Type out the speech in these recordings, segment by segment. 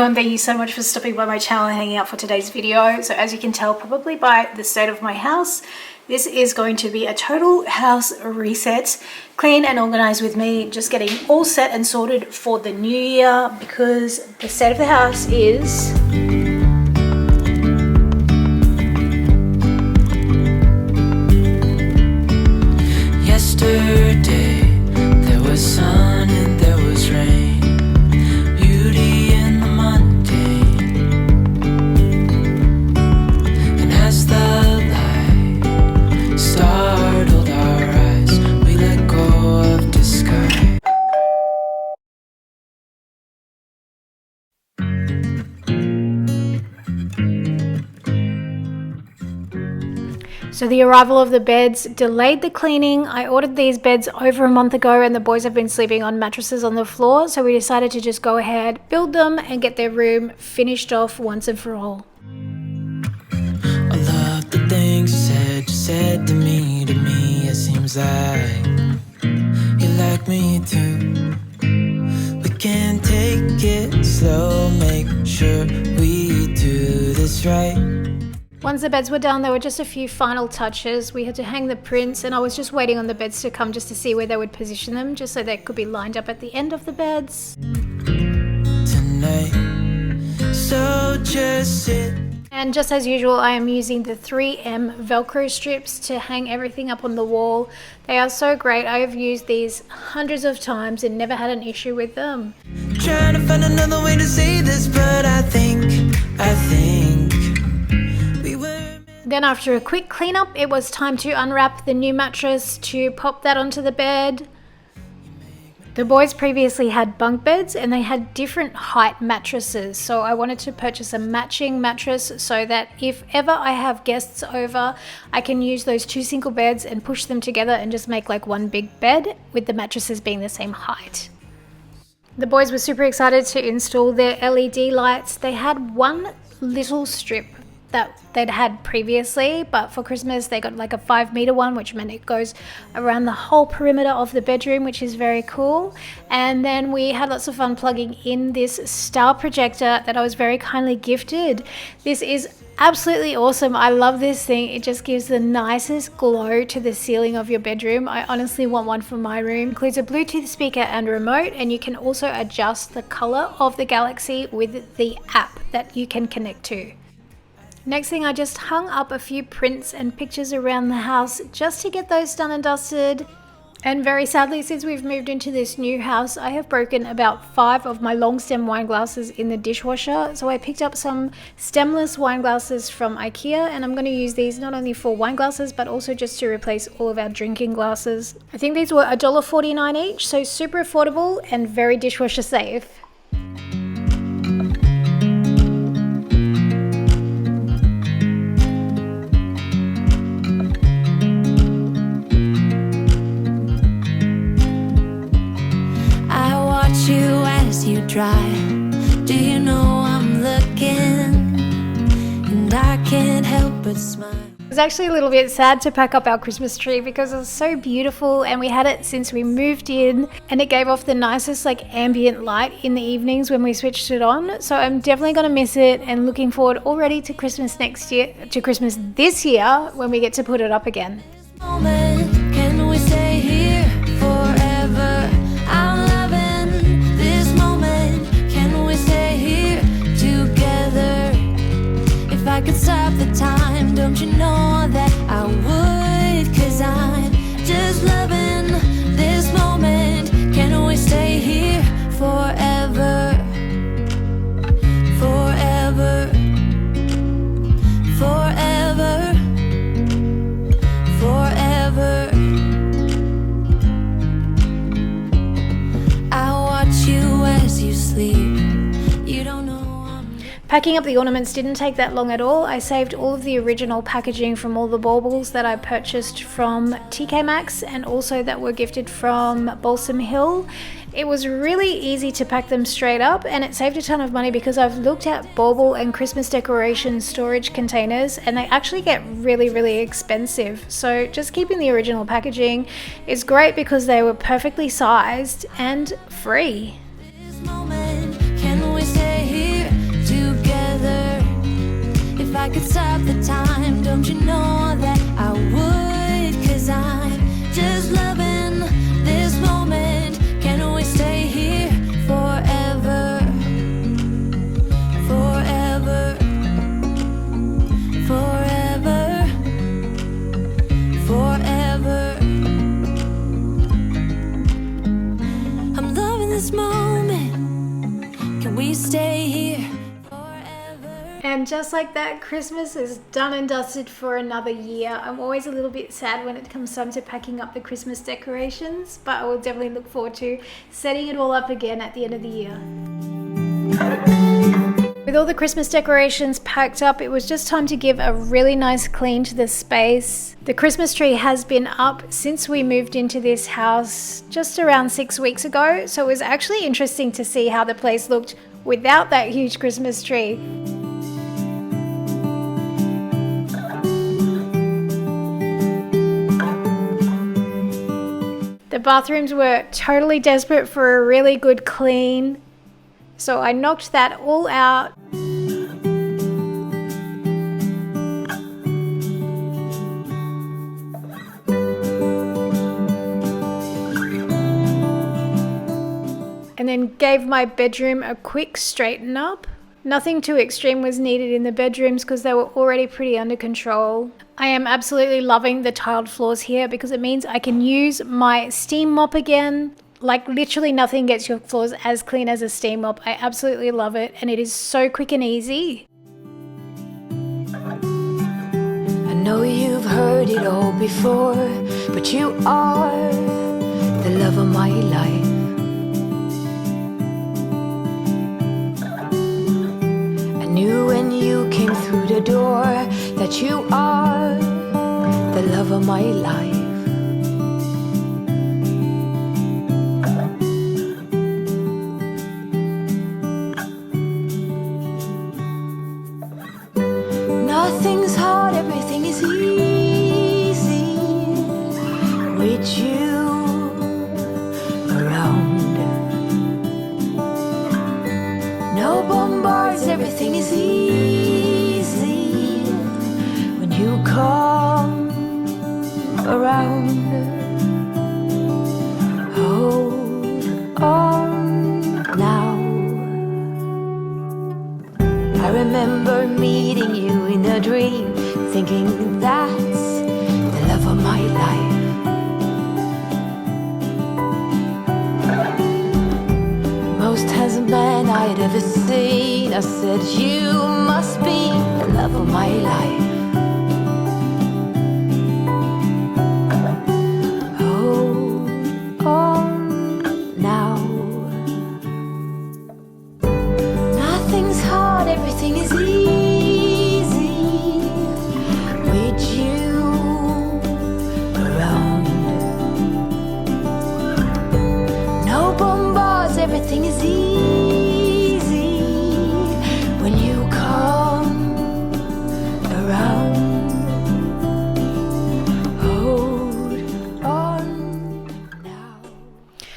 everyone, thank you so much for stopping by my channel and hanging out for today's video. So as you can tell probably by the state of my house, this is going to be a total house reset, clean and organized with me, just getting all set and sorted for the new year because the state of the house is... Yesterday there was sun and there was rain, beauty in the mundane, and as the light startled our eyes, we let go of disguise. So the arrival of the beds delayed the cleaning. I ordered these beds over a month ago and the boys have been sleeping on mattresses on the floor. So we decided to just go ahead, build them and get their room finished off once and for all. I love the things you said to me, it seems like you like me too. We can take it slow, make sure we do this right. Once the beds were done, there were just a few final touches. We had to hang the prints and I was just waiting on the beds to come just to see where they would position them, just so they could be lined up at the end of the beds. Tonight, so just sit. And just as usual, I am using the 3M Velcro strips to hang everything up on the wall. They are so great. I have used these hundreds of times and never had an issue with them. Trying to find another way to say this, but I think we were. Then after a quick cleanup, it was time to unwrap the new mattress to pop that onto the bed. The boys previously had bunk beds and they had different height mattresses, so I wanted to purchase a matching mattress so that if ever I have guests over, I can use those two single beds and push them together and just make like one big bed with the mattresses being the same height. The boys were super excited to install their LED lights. They had one little strip that they'd had previously, but for Christmas they got like a 5-meter one, which meant it goes around the whole perimeter of the bedroom, which is very cool. And then we had lots of fun plugging in this star projector that I was very kindly gifted. This is absolutely awesome. I love this thing. It just gives the nicest glow to the ceiling of your bedroom. I honestly want one for my room. It includes a Bluetooth speaker and remote, and you can also adjust the color of the galaxy with the app that you can connect to. Next thing, I just hung up a few prints and pictures around the house just to get those done and dusted. And very sadly, since we've moved into this new house, I have broken about 5 of my long stem wine glasses in the dishwasher. So I picked up some stemless wine glasses from IKEA, and I'm going to use these not only for wine glasses but also just to replace all of our drinking glasses. I think these were $1.49 each, so super affordable and very dishwasher safe. You dry. Do you know I'm looking and I can't help but smile. It was actually a little bit sad to pack up our Christmas tree because it was so beautiful and we had it since we moved in, and it gave off the nicest like ambient light in the evenings when we switched it on. So I'm definitely going to miss it and looking forward already to Christmas next year, to Christmas this year when we get to put it up again. Moment, can we stay here forever? I'm loving this moment. Can we stay here together? If I could stop the time, don't you know that I would? 'Cause I'm just loving this moment. Can we stay here forever? Forever. Forever. Forever. I watch you as you sleep. You don't know. Packing up the ornaments didn't take that long at all. I saved all of the original packaging from all the baubles that I purchased from TK Maxx and also that were gifted from Balsam Hill. It was really easy to pack them straight up, and it saved a ton of money because I've looked at bauble and Christmas decoration storage containers and they actually get really expensive. So just keeping the original packaging is great because they were perfectly sized and free. This moment, can we stay here I could stop the time, don't you know that I would? 'Cause I'm just loving this moment. Can we stay here forever? Forever. Forever. Forever. I'm loving this moment. Can we stay here forever? And just like that, Christmas is done and dusted for another year. I'm always a little bit sad when it comes time to packing up the Christmas decorations, but I will definitely look forward to setting it all up again at the end of the year. With all the Christmas decorations packed up, it was just time to give a really nice clean to the space. The Christmas tree has been up since we moved into this house just around 6 weeks ago, so it was actually interesting to see how the place looked without that huge Christmas tree. The bathrooms were totally desperate for a really good clean, so I knocked that all out. And then gave my bedroom a quick straighten up. Nothing too extreme was needed in the bedrooms because they were already pretty under control. I am absolutely loving the tiled floors here because it means I can use my steam mop again. Like literally nothing gets your floors as clean as a steam mop. I absolutely love it, and it is so quick and easy. I know you've heard it all before, but you are the love of my life. I knew when you came through the door that you are the love of my life. Nothing's hard, everything is easy with you around. No bombards, everything is easy when you come around. Hold on now. I remember meeting you in a dream, thinking that's the love of my life. Most handsome man I'd ever seen. I said, you must be the love of my life. Hold on now. Nothing's hard, everything is easy with you around. No bombards, everything is easy when you come around. Hold on now.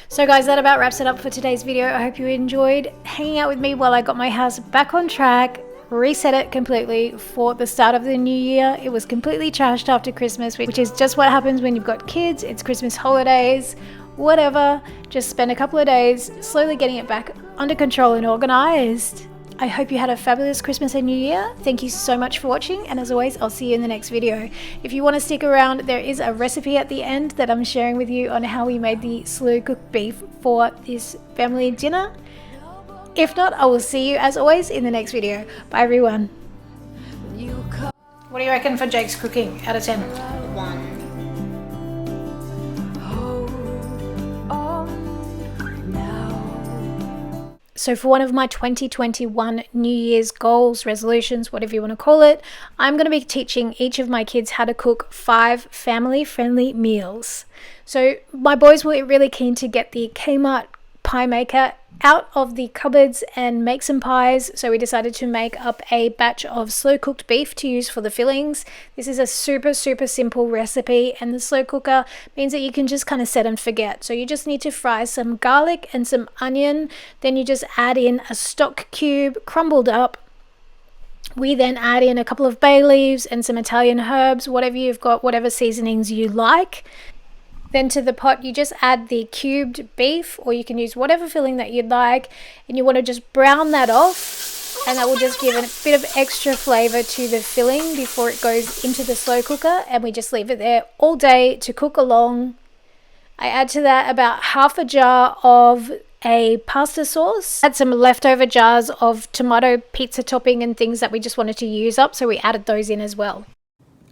So guys, that about wraps it up for today's video. I hope you enjoyed hanging out with me while I got my house back on track, reset it completely for the start of the new year. It was completely trashed after Christmas, which is just what happens when you've got kids. It's Christmas holidays, whatever. Just spend a couple of days slowly getting it back under control and organized. I hope you had a fabulous Christmas and New Year. Thank you so much for watching, and as always, I'll see you in the next video. If you want to stick around, there is a recipe at the end that I'm sharing with you on how we made the slow cooked beef for this family dinner. If not, I will see you as always in the next video. Bye everyone. What do you reckon for Jake's cooking out of 10? 1. So for one of my 2021 New Year's goals, resolutions, whatever you want to call it, I'm going to be teaching each of my kids how to cook 5 family-friendly meals. So my boys were really keen to get the Kmart pie maker out of the cupboards and make some pies, so we decided to make up a batch of slow cooked beef to use for the fillings. This is a super simple recipe, and the slow cooker means that you can just kind of set and forget. So you just need to fry some garlic and some onion, then you just add in a stock cube crumbled up, We then add in a couple of bay leaves and some Italian herbs, whatever you've got, whatever seasonings you like. Then to the pot, you just add the cubed beef, or you can use whatever filling that you'd like, and you want to just brown that off, and that will just give a bit of extra flavor to the filling before it goes into the slow cooker, and we just leave it there all day to cook along. I add to that about half a jar of a pasta sauce. Add some leftover jars of tomato pizza topping and things that we just wanted to use up, so we added those in as well.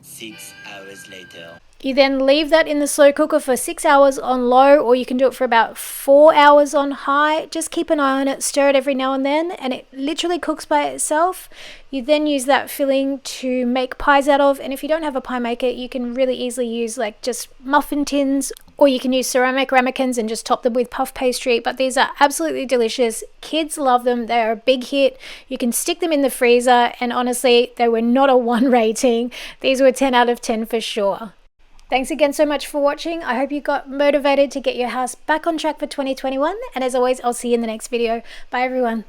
6 hours later. You then leave that in the slow cooker for 6 hours on low, or you can do it for about 4 hours on high. Just keep an eye on it, stir it every now and then, and it literally cooks by itself. You then use that filling to make pies out of, and if you don't have a pie maker, you can really easily use like just muffin tins, or you can use ceramic ramekins and just top them with puff pastry. But these are absolutely delicious. Kids love them. They're a big hit. You can stick them in the freezer, and honestly, they were not a 1 rating. These were 10 out of 10 for sure. Thanks again so much for watching. I hope you got motivated to get your house back on track for 2021. And as always, I'll see you in the next video. Bye everyone.